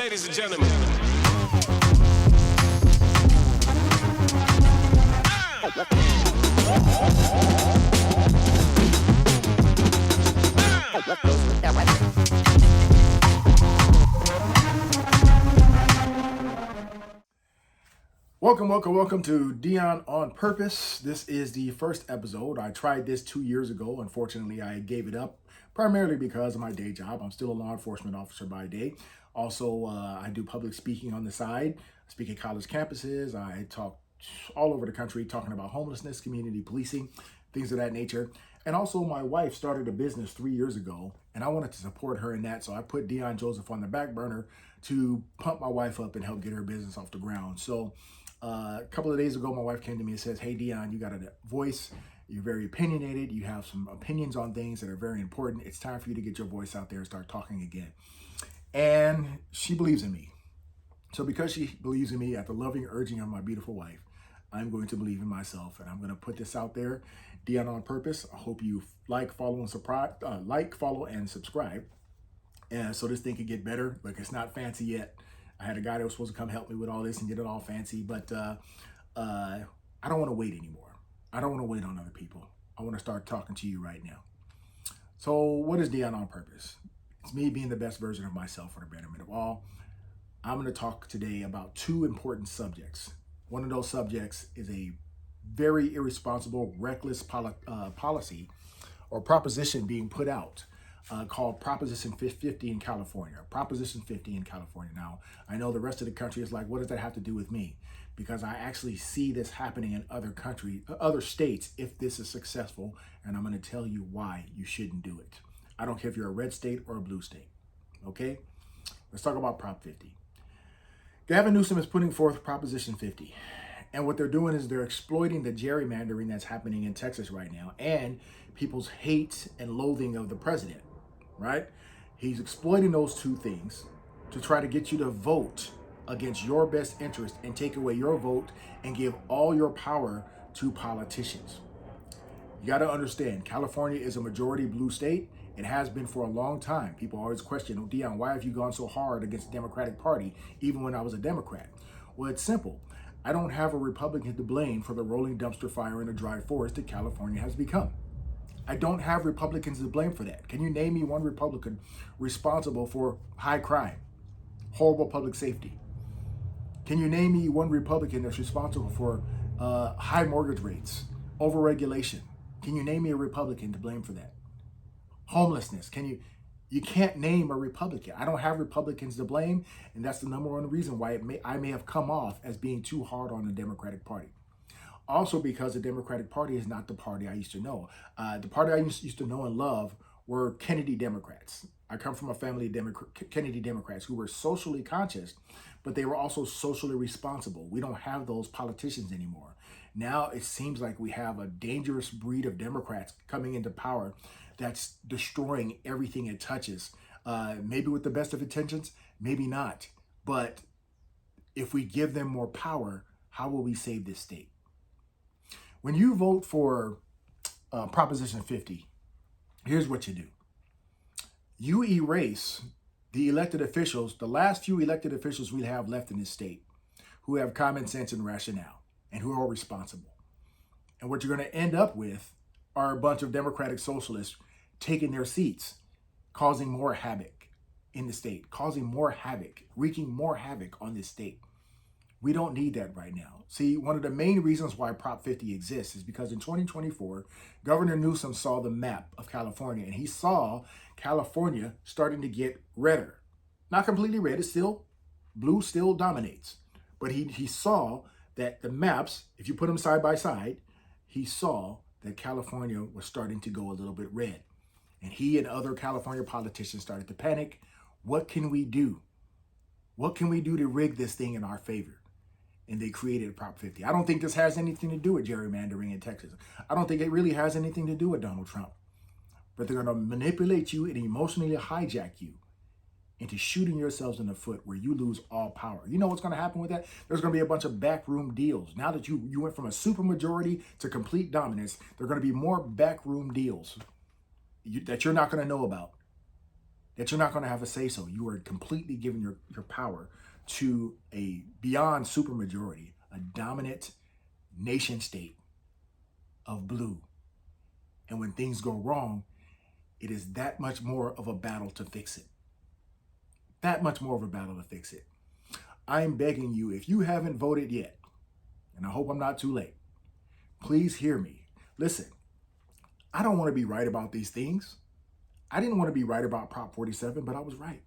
Ladies and gentlemen. Welcome to Dion on Purpose. This is the first episode. I tried this 2 years ago. Unfortunately, I gave it up primarily because of my day job. I'm still a law enforcement officer by day. Also, I do public speaking on the side. I speak at college campuses. I talk all over the country talking about homelessness, community policing, things of that nature. And also, my wife started a business 3 years ago, and I wanted to support her in that. So I put Dion Joseph on the back burner to pump my wife up and help get her business off the ground. So a couple of days ago, my wife came to me and says, "Hey, Dion, you got a voice. You're very opinionated. You have some opinions on things that are very important. It's time for you to get your voice out there and start talking again." And she believes in me. So because she believes in me, at the loving urging of my beautiful wife, I'm going to believe in myself, and I'm going to put this out there. Dion on Purpose. I hope you like, follow, and subscribe. And so this thing can get better. Look, it's not fancy yet. I had a guy that was supposed to come help me with all this and get it all fancy, but I don't want to wait anymore. I don't want to wait on other people. I want to start talking to you right now. So what is Dion on Purpose? It's me being the best version of myself for the betterment of all. I'm going to talk today about two important subjects. One of those subjects is a very irresponsible, reckless policy or proposition being put out called Proposition 50 in California. Proposition 50 in California. Now, I know the rest of the country is like, what does that have to do with me? Because I actually see this happening in other states if this is successful, and I'm going to tell you why you shouldn't do it. I don't care if you're a red state or a blue state. Okay? Let's talk about Prop 50. Gavin Newsom is putting forth Proposition 50. And what they're doing is they're exploiting the gerrymandering that's happening in Texas right now and people's hate and loathing of the president, right? He's exploiting those two things to try to get you to vote against your best interest and take away your vote and give all your power to politicians. You got to understand, California is a majority blue state. It has been for a long time. People always question, "Oh, Dion, why have you gone so hard against the Democratic Party, even when I was a Democrat?" Well, it's simple. I don't have a Republican to blame for the rolling dumpster fire in a dry forest that California has become. I don't have Republicans to blame for that. Can you name me one Republican responsible for high crime, horrible public safety? Can you name me one Republican that's responsible for high mortgage rates, overregulation? Can you name me a Republican to blame for that? Homelessness. You can't name a Republican. I don't have Republicans to blame, and that's the number one reason why I may have come off as being too hard on the Democratic Party. Also because the Democratic Party is not the party I used to know. The party I used to know and love were Kennedy Democrats. I come from a family of Kennedy Democrats who were socially conscious, but they were also socially responsible. We don't have those politicians anymore. Now it seems like we have a dangerous breed of Democrats coming into power that's destroying everything it touches. Maybe with the best of intentions, maybe not. But if we give them more power, how will we save this state? When you vote for Proposition 50, here's what you do. You erase the elected officials, the last few elected officials we have left in this state, who have common sense and rationale and who are responsible. And what you're going to end up with are a bunch of Democratic socialists taking their seats, causing more havoc in the state, causing more havoc, wreaking more havoc on this state. We don't need that right now. See, one of the main reasons why Prop 50 exists is because in 2024, Governor Newsom saw the map of California, and he saw California starting to get redder. Not completely red, it's still blue, still dominates. But he saw that the maps, if you put them side by side, he saw that California was starting to go a little bit red. And he and other California politicians started to panic. What can we do? What can we do to rig this thing in our favor? And they created Prop 50. I don't think this has anything to do with gerrymandering in Texas. I don't think it really has anything to do with Donald Trump. But they're going to manipulate you and emotionally hijack you into shooting yourselves in the foot where you lose all power. You know what's going to happen with that? There's going to be a bunch of backroom deals. Now that you went from a supermajority to complete dominance, there are going to be more backroom deals that you're not going to know about. that you're not going to have a say-so. You are completely giving your power to a beyond supermajority, a dominant nation state of blue. And when things go wrong, it is that much more of a battle to fix it. That much more of a battle to fix it. I'm begging you, if you haven't voted yet, and I hope I'm not too late, please hear me. Listen, I don't want to be right about these things. I didn't want to be right about Prop 47, but I was right.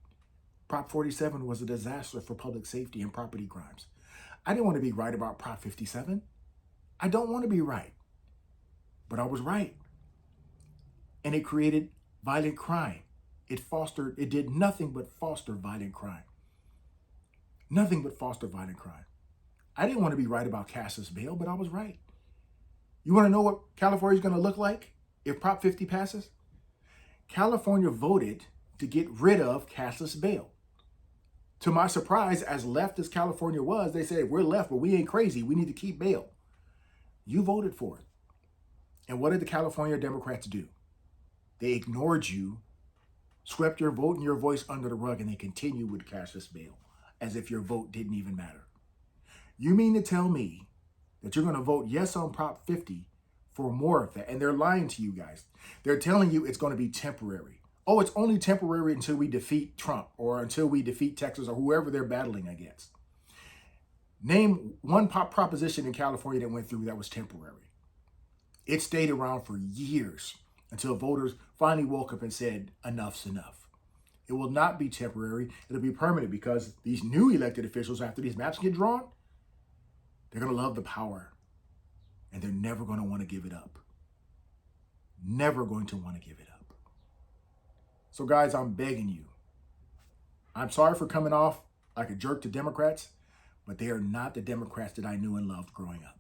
Prop 47 was a disaster for public safety and property crimes. I didn't want to be right about Prop 57. I don't want to be right, but I was right. And it created violent crime. It did nothing but foster violent crime. Nothing but foster violent crime. I didn't want to be right about cashless bail, but I was right. You want to know what California is going to look like if Prop 50 passes? California voted to get rid of cashless bail. To my surprise, as left as California was, they said, we're left, but we ain't crazy. We need to keep bail. You voted for it. And what did the California Democrats do? They ignored you, swept your vote and your voice under the rug, and they continued with cashless bail as if your vote didn't even matter. You mean to tell me that you're going to vote yes on Prop 50 for more of that? And they're lying to you guys. They're telling you it's going to be temporary. Oh, it's only temporary until we defeat Trump or until we defeat Texas or whoever they're battling against. Name one proposition in California that went through that was temporary. It stayed around for years until voters finally woke up and said, enough's enough. It will not be temporary. It'll be permanent because these new elected officials, after these maps get drawn, they're going to love the power and they're never going to want to give it up. Never going to want to give it up. So guys, I'm begging you. I'm sorry for coming off like a jerk to Democrats, but they are not the Democrats that I knew and loved growing up.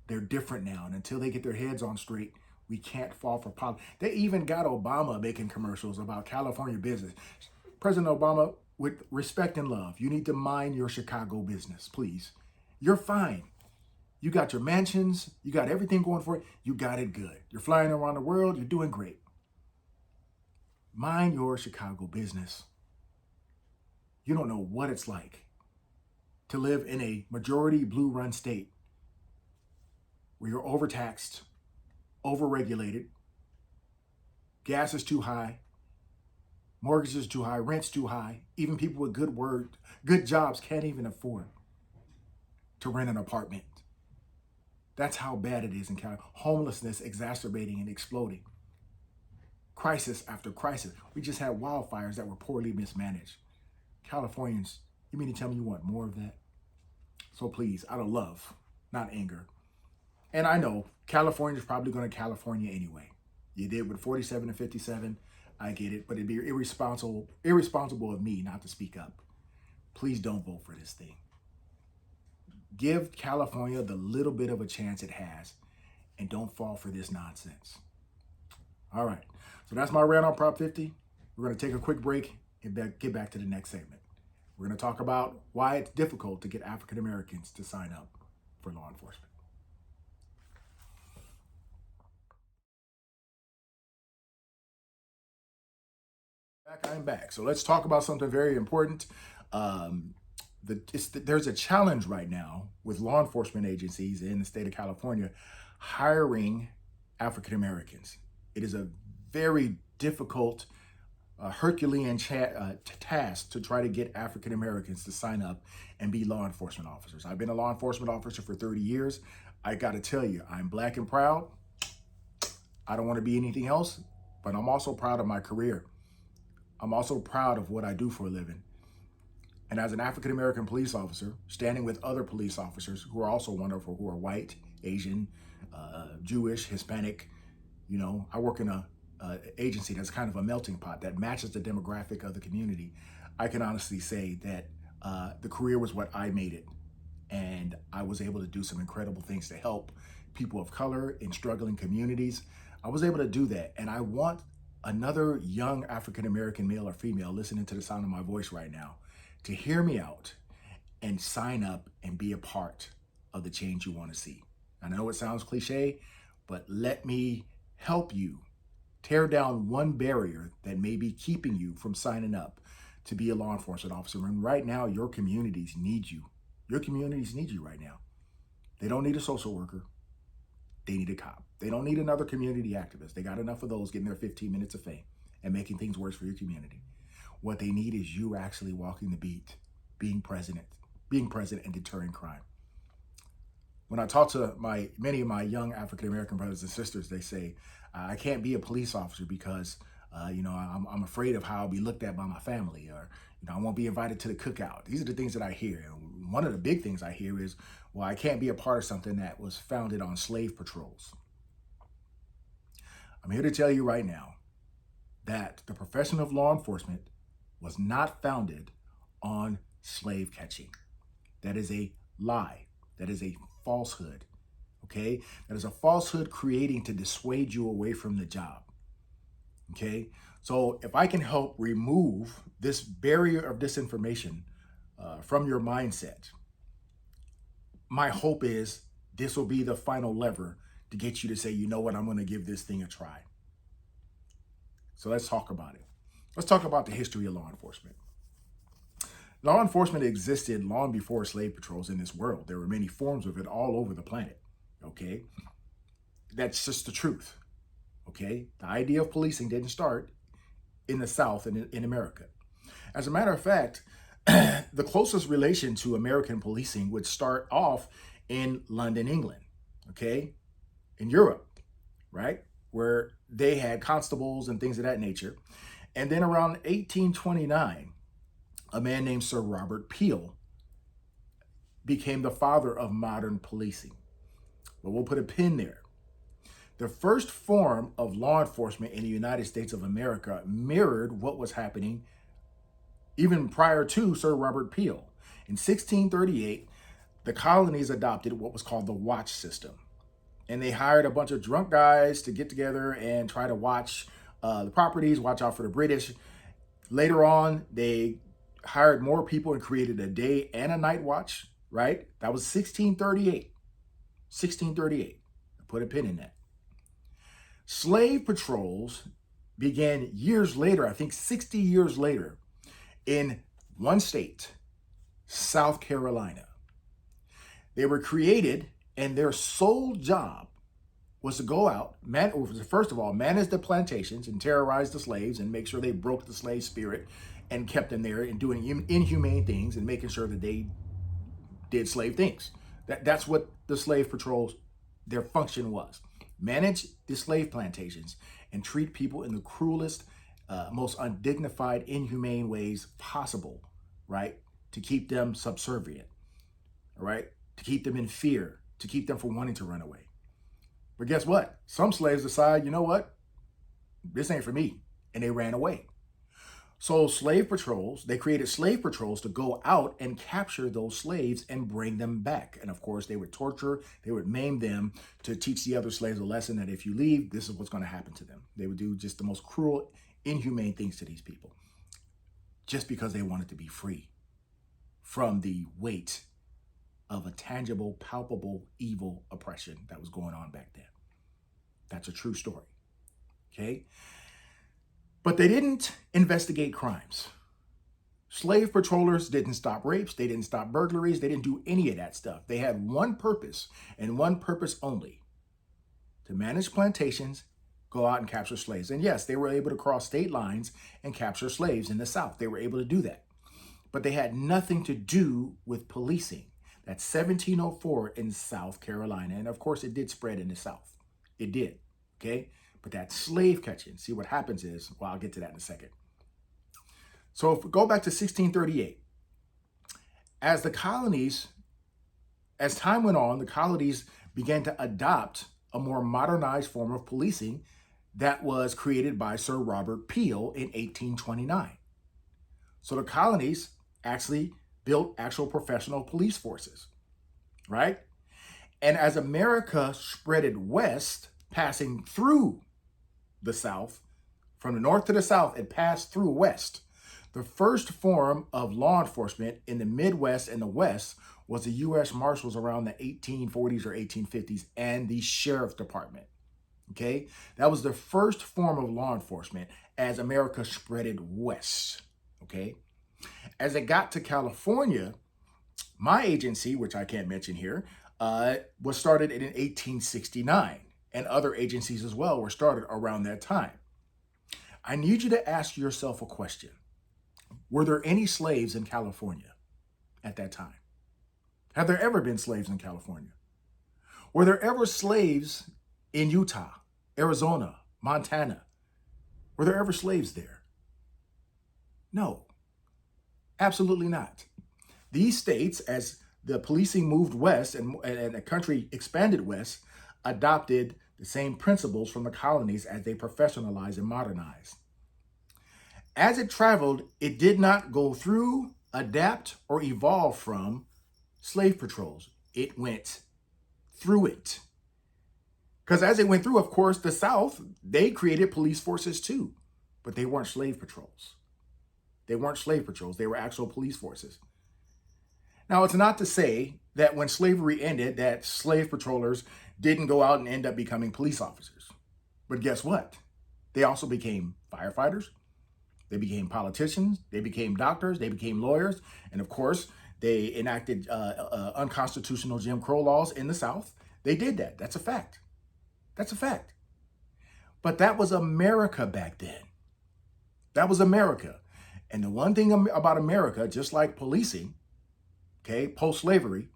They're different now. And until they get their heads on straight, we can't fall for politics. They even got Obama making commercials about California business. President Obama, with respect and love, you need to mind your Chicago business, please. You're fine. You got your mansions. You got everything going for it. You got it good. You're flying around the world. You're doing great. Mind your Chicago business. You don't know what it's like to live in a majority blue-run state where you're overtaxed, overregulated, gas is too high, mortgages is too high, rent's too high. Even people with good jobs can't even afford to rent an apartment. That's how bad it is in California. Homelessness exacerbating and exploding. Crisis after crisis. We just had wildfires that were poorly mismanaged. Californians, you mean to tell me you want more of that? So please, out of love, not anger. And I know California's probably going to California anyway. You did with 47 and 57. I get it, but it'd be irresponsible of me not to speak up. Please don't vote for this thing. Give California the little bit of a chance it has, and don't fall for this nonsense. All right, so that's my rant on Prop 50. We're going to take a quick break and get back to the next segment. We're going to talk about why it's difficult to get African Americans to sign up for law enforcement. I'm back. So let's talk about something very important. There's a challenge right now with law enforcement agencies in the state of California hiring African Americans. It is a very difficult, Herculean task to try to get African Americans to sign up and be law enforcement officers. I've been a law enforcement officer for 30 years. I got to tell you, I'm Black and proud. I don't want to be anything else, but I'm also proud of my career. I'm also proud of what I do for a living. And as an African-American police officer, standing with other police officers who are also wonderful, who are white, Asian, Jewish, Hispanic, I work in a agency that's kind of a melting pot that matches the demographic of the community. I can honestly say that the career was what I made it. And I was able to do some incredible things to help people of color in struggling communities. I was able to do that. And I want another young African-American male or female listening to the sound of my voice right now to hear me out and sign up and be a part of the change you want to see. I know it sounds cliche, but let me help you Tear down one barrier that may be keeping you from signing up to be a law enforcement officer. And right now, your communities need you. Your communities need you right now. They don't need a social worker. They need a cop. They don't need another community activist. They got enough of those getting their 15 minutes of fame and making things worse for your community. What they need is you actually walking the beat, being present and deterring crime. When I talk to many of my young African-American brothers and sisters, they say, I can't be a police officer because, I'm afraid of how I'll be looked at by my family, or, I won't be invited to the cookout. These are the things that I hear. And one of the big things I hear is, well, I can't be a part of something that was founded on slave patrols. I'm here to tell you right now that the profession of law enforcement was not founded on slave catching. That is a lie. That is a falsehood. Okay? That is a falsehood creating to dissuade you away from the job. Okay? So if I can help remove this barrier of disinformation from your mindset, my hope is this will be the final lever to get you to say, you know what, I'm going to give this thing a try. So let's talk about it. Let's talk about the history of law enforcement. Law enforcement existed long before slave patrols in this world. There were many forms of it all over the planet. Okay? That's just the truth. Okay? The idea of policing didn't start in the South and in America. As a matter of fact, the closest relation to American policing would start off in London, England. Okay? In Europe, right? Where they had constables and things of that nature. And then around 1829, a man named Sir Robert Peel became the father of modern policing. But we'll put a pin there. The first form of law enforcement in the United States of America mirrored what was happening even prior to Sir Robert Peel. In 1638, the colonies adopted what was called the watch system. And they hired a bunch of drunk guys to get together and try to watch the properties, watch out for the British. Later on, they hired more people and created a day and a night watch, right? That was 1638. 1638. Put a pin in that. Slave patrols began years later, I think 60 years later, in one state, South Carolina. They were created, and their sole job was to go out, first of all, manage the plantations and terrorize the slaves and make sure they broke the slave spirit and kept them there and doing inhumane things and making sure that they did slave things. That's what the slave patrols, their function was. Manage the slave plantations and treat people in the cruelest, most undignified, inhumane ways possible, right? To keep them subservient, all right? To keep them in fear, to keep them from wanting to run away. But guess what? Some slaves decide, you know what? This ain't for me. And they ran away. So they created slave patrols to go out and capture those slaves and bring them back. And of course, they would torture, they would maim them to teach the other slaves a lesson that if you leave, this is what's going to happen to them. They would do just the most cruel, inhumane things to these people just because they wanted to be free from the weight of a tangible, palpable, evil oppression that was going on back then. That's a true story. Okay? But they didn't investigate crimes. Slave patrollers didn't stop rapes. They didn't stop burglaries. They didn't do any of that stuff. They had one purpose and one purpose only: to manage plantations, go out and capture slaves. And yes, they were able to cross state lines and capture slaves in the South. They were able to do that. But they had nothing to do with policing. That's 1704 in South Carolina. And of course, it did spread in the South. It did. Okay? But that slave catching, see what happens is, well, I'll get to that in a second. So if we go back to 1638, as time went on, the colonies began to adopt a more modernized form of policing that was created by Sir Robert Peel in 1829. So the colonies actually built actual professional police forces, right? And as America spreaded west, passing through the South, from the north to the South, it passed through west. The first form of law enforcement in the Midwest and the West was the U.S. Marshals around the 1840s or 1850s and the Sheriff Department. Okay, that was the first form of law enforcement as America spreaded west. Okay, as it got to California, my agency, which I can't mention here, was started in 1869, and other agencies as well were started around that time. I need you to ask yourself a question. Were there any slaves in California at that time? Have there ever been slaves in California? Were there ever slaves in Utah, Arizona, Montana? Were there ever slaves there? No, absolutely not. These states, as the policing moved west and the country expanded west, adopted the same principles from the colonies as they professionalized and modernized. As it traveled, it did not go through, adapt, or evolve from slave patrols. It went through it. Because as it went through, of course, the South, they created police forces too, but they weren't slave patrols. They weren't slave patrols. They were actual police forces. Now, it's not to say that when slavery ended, that slave patrollers didn't go out and end up becoming police officers. But guess what? They also became firefighters. They became politicians. They became doctors. They became lawyers. And of course, they enacted unconstitutional Jim Crow laws in the South. They did that. That's a fact. That's a fact. But that was America back then. That was America. And the one thing about America, just like policing, okay, post-slavery,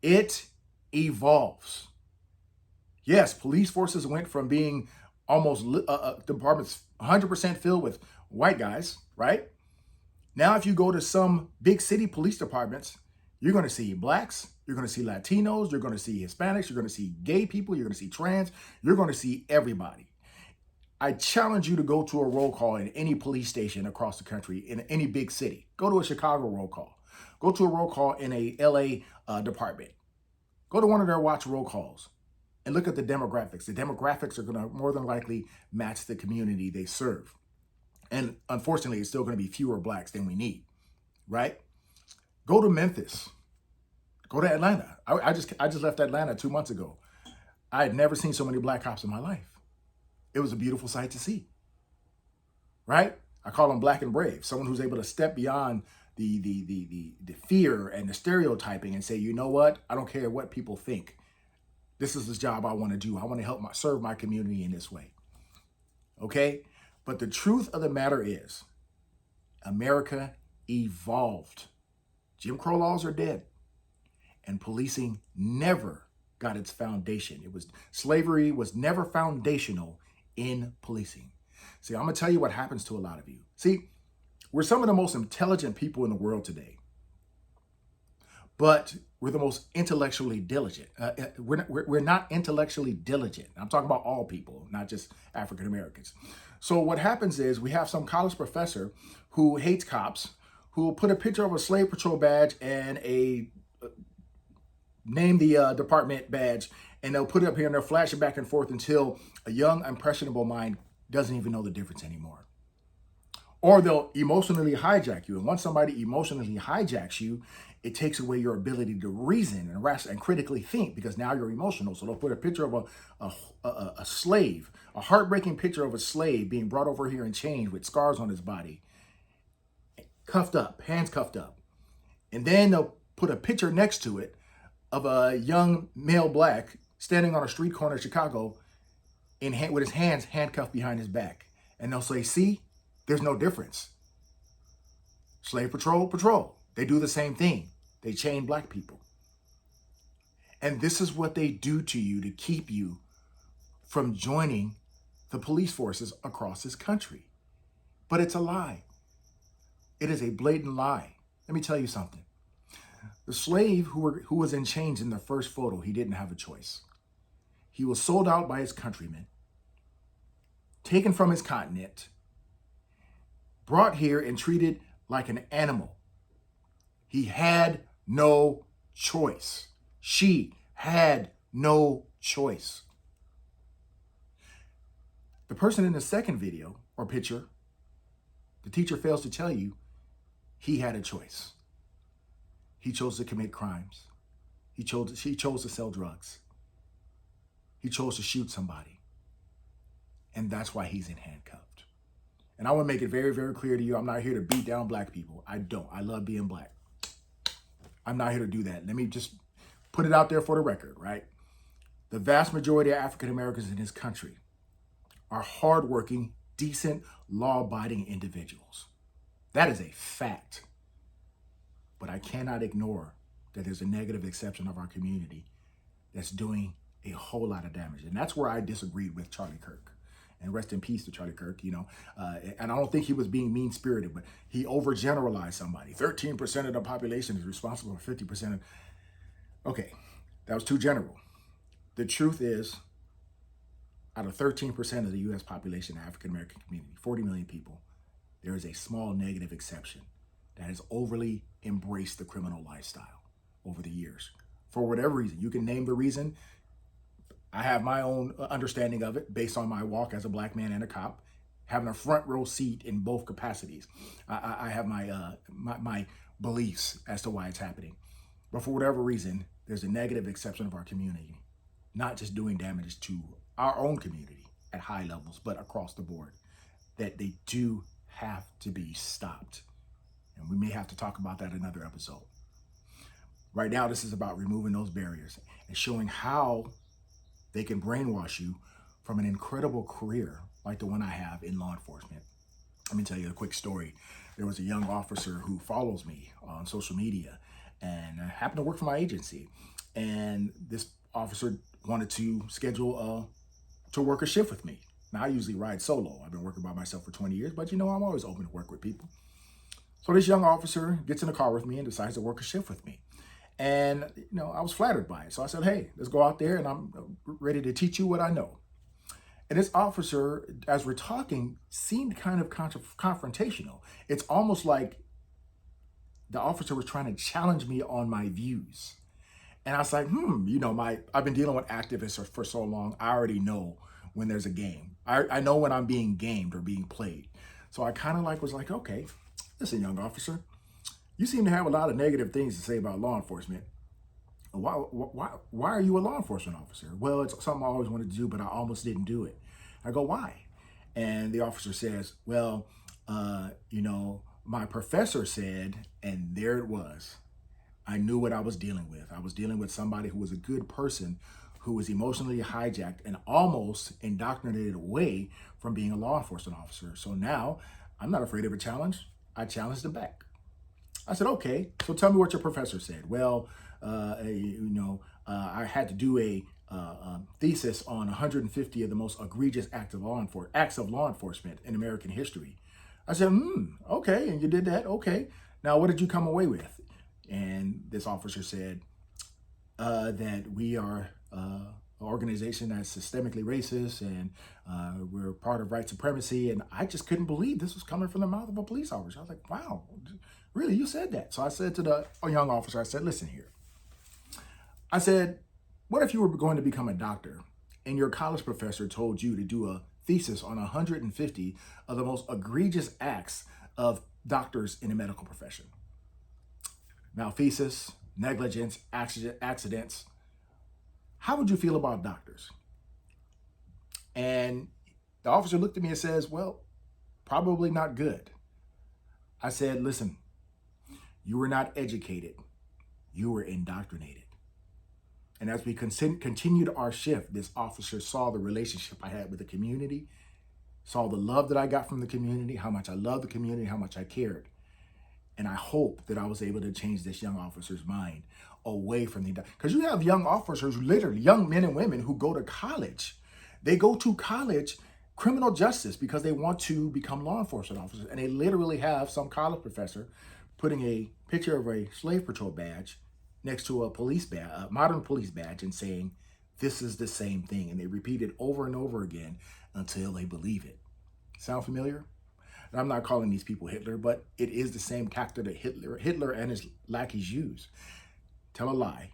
it evolves. Yes, police forces went from being almost departments 100% filled with white guys, right? Now, if you go to some big city police departments, you're going to see blacks, you're going to see Latinos, you're going to see Hispanics, you're going to see gay people, you're going to see trans, you're going to see everybody. I challenge you to go to a roll call in any police station across the country, in any big city. Go to a Chicago roll call. Go to a roll call in a LA department. Go to one of their watch roll calls and look at the demographics. The demographics are going to more than likely match the community they serve. And unfortunately, it's still going to be fewer blacks than we need, right? Go to Memphis. Go to Atlanta. I just left Atlanta 2 months ago. I had never seen so many black cops in my life. It was a beautiful sight to see, right? I call them black and brave. Someone who's able to step beyond the fear and the stereotyping and say, you know what? I don't care what people think. This is the job I want to do. I want to help serve my community in this way. Okay? But the truth of the matter is, America evolved. Jim Crow laws are dead. And policing never got its foundation. Slavery was never foundational in policing. See, I'm going to tell you what happens to a lot of you. See, we're some of the most intelligent people in the world today, but we're the most intellectually diligent. We're not intellectually diligent. I'm talking about all people, not just African Americans. So what happens is we have some college professor who hates cops, who will put a picture of a slave patrol badge and name the department badge, and they'll put it up here and they'll flash it back and forth until a young, impressionable mind doesn't even know the difference anymore. Or they'll emotionally hijack you. And once somebody emotionally hijacks you, it takes away your ability to reason and critically think, because now you're emotional. So they'll put a picture of a slave, a heartbreaking picture of a slave being brought over here in chains with scars on his body, cuffed up, hands cuffed up. And then they'll put a picture next to it of a young male black standing on a street corner in Chicago with his hands handcuffed behind his back. And they'll say, see, there's no difference. Slave patrol, patrol. They do the same thing. They chain black people. And this is what they do to you to keep you from joining the police forces across this country. But it's a lie. It is a blatant lie. Let me tell you something. The slave who was in chains in the first photo, he didn't have a choice. He was sold out by his countrymen, taken from his continent, brought here and treated like an animal. He had no choice. She had no choice. The person in the second video or picture, the teacher fails to tell you he had a choice. He chose to commit crimes. He chose to sell drugs. He chose to shoot somebody. And that's why he's in handcuffed. And I want to make it very, very clear to you, I'm not here to beat down black people. I don't. I love being black. I'm not here to do that. Let me just put it out there for the record, right? The vast majority of African Americans in this country are hardworking, decent, law-abiding individuals. That is a fact. But I cannot ignore that there's a negative exception of our community that's doing a whole lot of damage. And that's where I disagreed with Charlie Kirk. And rest in peace to Charlie Kirk, and I don't think he was being mean-spirited, but he overgeneralized somebody. 13% of the population is responsible for 50% of... Okay, that was too general. The truth is, out of 13% of the U.S. population, African-American community, 40 million people, there is a small negative exception that has overly embraced the criminal lifestyle over the years. For whatever reason, you can name the reason. I have my own understanding of it based on my walk as a black man and a cop, having a front row seat in both capacities. I have my beliefs as to why it's happening. But for whatever reason, there's a negative exception of our community, not just doing damage to our own community at high levels, but across the board, that they do have to be stopped. And we may have to talk about that in another episode. Right now, this is about removing those barriers and showing how they can brainwash you from an incredible career like the one I have in law enforcement. Let me tell you a quick story. There was a young officer who follows me on social media and happened to work for my agency. And this officer wanted to schedule to work a shift with me. Now, I usually ride solo. I've been working by myself for 20 years, but I'm always open to work with people. So this young officer gets in the car with me and decides to work a shift with me. And, I was flattered by it. So I said, hey, let's go out there and I'm ready to teach you what I know. And this officer, as we're talking, seemed kind of confrontational. It's almost like the officer was trying to challenge me on my views. And I was like, I've been dealing with activists for so long. I already know when there's a game. I know when I'm being gamed or being played. So I kind of was like, okay, listen, young officer, you seem to have a lot of negative things to say about law enforcement. Why are you a law enforcement officer? Well, it's something I always wanted to do, but I almost didn't do it. I go, why? And the officer says, well, my professor said, and there it was. I knew what I was dealing with. I was dealing with somebody who was a good person who was emotionally hijacked and almost indoctrinated away from being a law enforcement officer. So now I'm not afraid of a challenge. I challenged him back. I said, okay, so tell me what your professor said. Well, I had to do a thesis on 150 of the most egregious acts of law enforcement in American history. I said, okay, and you did that? Okay. Now, what did you come away with? And this officer said that we are an organization that's systemically racist and we're part of white supremacy. And I just couldn't believe this was coming from the mouth of a police officer. I was like, wow, really, you said that? So I said to the young officer, I said, listen here. I said, what if you were going to become a doctor and your college professor told you to do a thesis on 150 of the most egregious acts of doctors in the medical profession? Malfeasance, negligence, accidents. How would you feel about doctors? And the officer looked at me and says, well, probably not good. I said, listen, you were not educated. You were indoctrinated. And as we continued our shift, this officer saw the relationship I had with the community, saw the love that I got from the community, how much I loved the community, how much I cared. And I hope that I was able to change this young officer's mind away from because you have young officers, literally young men and women who go to college. They go to college, criminal justice, because they want to become law enforcement officers. And they literally have some college professor putting a picture of a slave patrol badge next to a police badge, a modern police badge, and saying, this is the same thing. And they repeat it over and over again until they believe it. Sound familiar? And I'm not calling these people Hitler, but it is the same tactic that Hitler and his lackeys use. Tell a lie,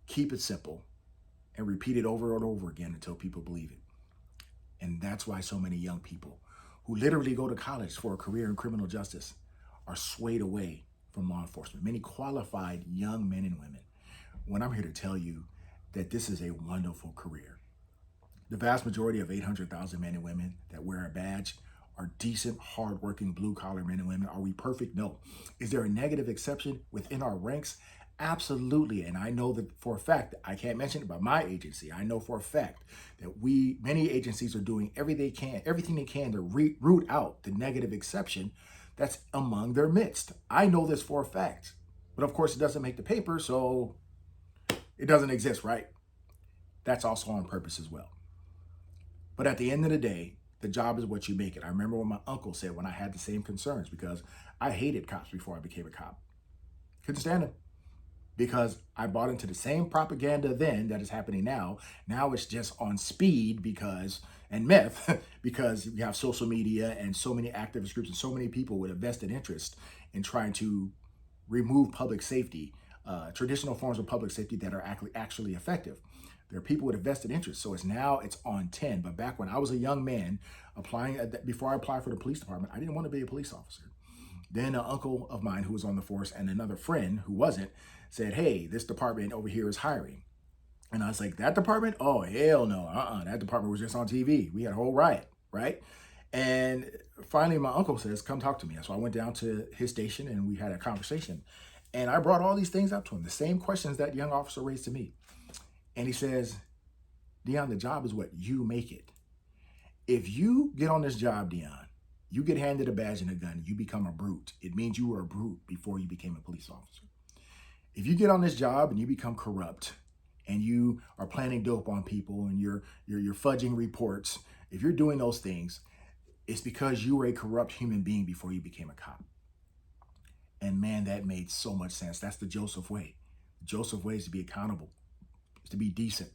keep it simple, and repeat it over and over again until people believe it. And that's why so many young people who literally go to college for a career in criminal justice are swayed away from law enforcement. Many qualified young men and women. When I'm here to tell you that this is a wonderful career. The vast majority of 800,000 men and women that wear a badge are decent, hardworking, blue-collar men and women. Are we perfect? No. Is there a negative exception within our ranks? Absolutely. And I know that for a fact, I can't mention it, but my agency, I know for a fact that many agencies are doing everything they can to root out the negative exception that's among their midst. I know this for a fact. But of course, it doesn't make the paper, so it doesn't exist, right? That's also on purpose as well. But at the end of the day, the job is what you make it. I remember what my uncle said when I had the same concerns, because I hated cops before I became a cop. Couldn't stand them because I bought into the same propaganda then that is happening now. Now it's just on speed and meth because you have social media and so many activist groups and so many people with a vested interest in trying to remove public safety, traditional forms of public safety that are actually effective. There are people with a vested interest. So it's on 10. But back when I was a young man before I applied for the police department, I didn't want to be a police officer. Then an uncle of mine who was on the force and another friend who wasn't said, hey, this department over here is hiring. And I was like, that department? Oh, hell no. That department was just on TV. We had a whole riot, right? And finally, my uncle says, come talk to me. So I went down to his station and we had a conversation. And I brought all these things up to him, the same questions that young officer raised to me. And he says, Dion, the job is what you make it. If you get on this job, Dion, you get handed a badge and a gun, you become a brute. It means you were a brute before you became a police officer. If you get on this job and you become corrupt and you are planting dope on people and you're fudging reports, if you're doing those things, it's because you were a corrupt human being before you became a cop. And man, that made so much sense. That's the Joseph way. The Joseph way is to be accountable, to be decent.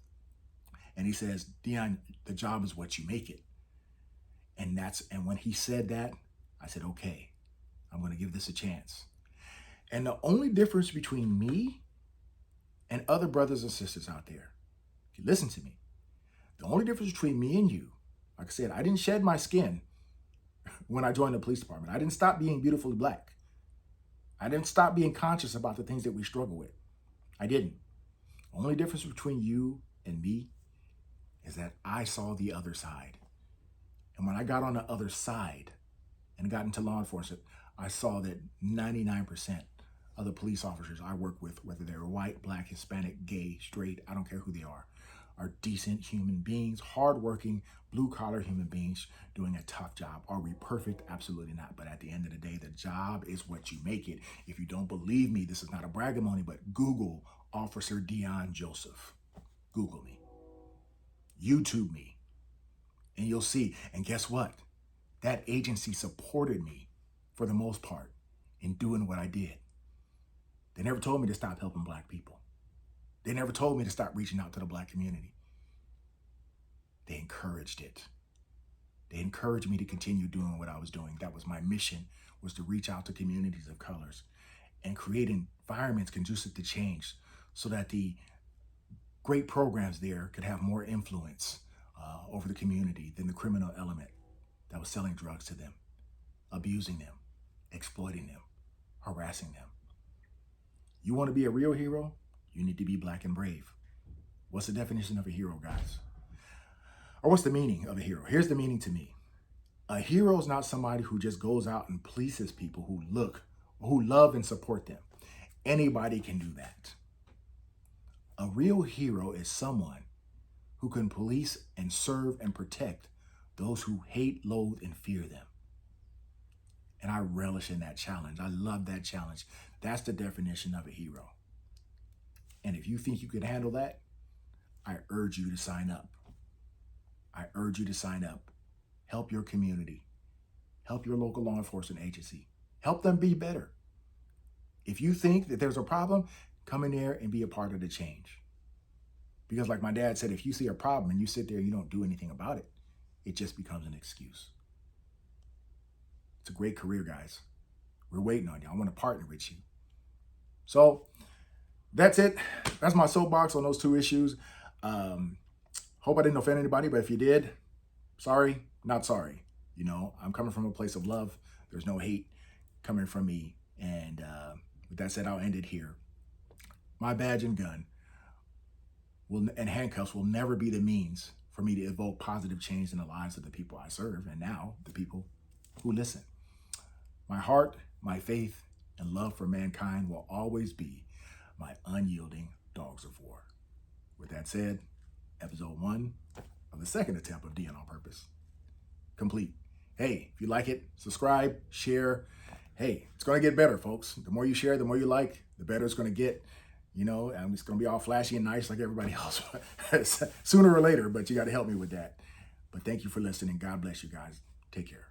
And he says, Dion, the job is what you make it. And when he said that, I said, okay, I'm going to give this a chance. And the only difference between me and other brothers and sisters out there, if you listen to me, the only difference between me and you, like I said, I didn't shed my skin when I joined the police department. I didn't stop being beautifully black. I didn't stop being conscious about the things that we struggle with. I didn't. The only difference between you and me is that I saw the other side. And when I got on the other side and got into law enforcement, I saw that 99% of the police officers I work with, whether they're white, black, Hispanic, gay, straight, I don't care who they are decent human beings, hardworking, blue-collar human beings doing a tough job. Are we perfect? Absolutely not. But at the end of the day, the job is what you make it. If you don't believe me, this is not a braggamony, but Google Officer Dion Joseph. Google me. YouTube me. And you'll see. And guess what? That agency supported me for the most part in doing what I did. They never told me to stop helping black people. They never told me to stop reaching out to the black community. They encouraged it. They encouraged me to continue doing what I was doing. That was my mission, was to reach out to communities of colors and create environments conducive to change so that the great programs there could have more influence over the community than the criminal element that was selling drugs to them, abusing them, exploiting them, harassing them. You want to be a real hero? You need to be black and brave. What's the definition of a hero, guys? Or what's the meaning of a hero? Here's the meaning to me. A hero is not somebody who just goes out and pleases people who love and support them. Anybody can do that. A real hero is someone who can police and serve and protect those who hate, loathe, and fear them. And I relish in that challenge. I love that challenge. That's the definition of a hero. And if you think you can handle that, I urge you to sign up. I urge you to sign up. Help your community. Help your local law enforcement agency. Help them be better. If you think that there's a problem, come in there and be a part of the change. Because like my dad said, if you see a problem and you sit there and you don't do anything about it, it just becomes an excuse. It's a great career, guys. We're waiting on you. I want to partner with you. So that's it. That's my soapbox on those two issues. Hope I didn't offend anybody, but if you did, sorry, not sorry. You know, I'm coming from a place of love. There's no hate coming from me. And with that said, I'll end it here. My badge and gun and handcuffs will never be the means for me to evoke positive change in the lives of the people I serve, and now the people who listen. My heart, my faith, and love for mankind will always be my unyielding dogs of war. With that said, episode 1 of the second attempt of DN on Purpose complete. Hey, if you like it, subscribe, share. Hey, it's going to get better, folks. The more you share, the more you like, the better it's going to get. You know, and it's going to be all flashy and nice like everybody else sooner or later, but you got to help me with that. But thank you for listening. God bless you guys. Take care.